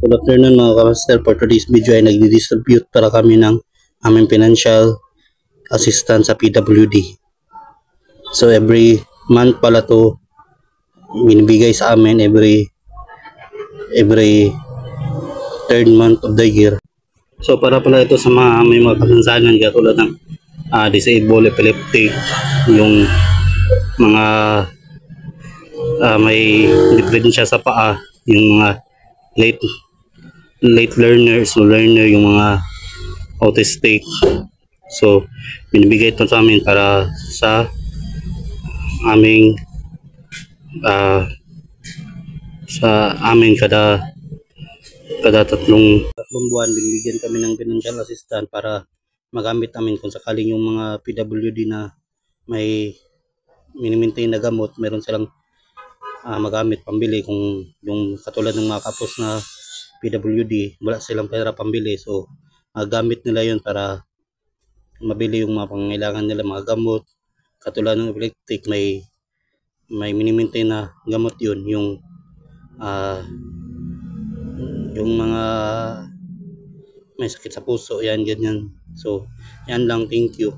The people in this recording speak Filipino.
Good afternoon mga kamaster. For today's video ay nagdi-distribute para kami ng aming financial assistance sa PWD. So every month pala to binibigay sa amin every third month of the year. So para pala ito sa may mga kasansanan katulad ng disabled, epileptic, yung mga may diferensya sa paa, yung mga late learners o learner, yung mga autistic. So binibigay ito sa amin para sa aming kada tatlong buwan binibigyan kami ng financial assistance para magamit namin kung sakaling yung mga PWD na may minimaintain na gamot, meron silang magamit pambili. Kung yung katulad ng mga kapos na PWD wala silang pera pambili, so magamit nila yun para mabili yung mga pangangailangan nila, mga gamot. Katulad ng epileptic, may minimaintain na gamot yun, yung mga may sakit sa puso, yan ganyan. So yan lang, thank you.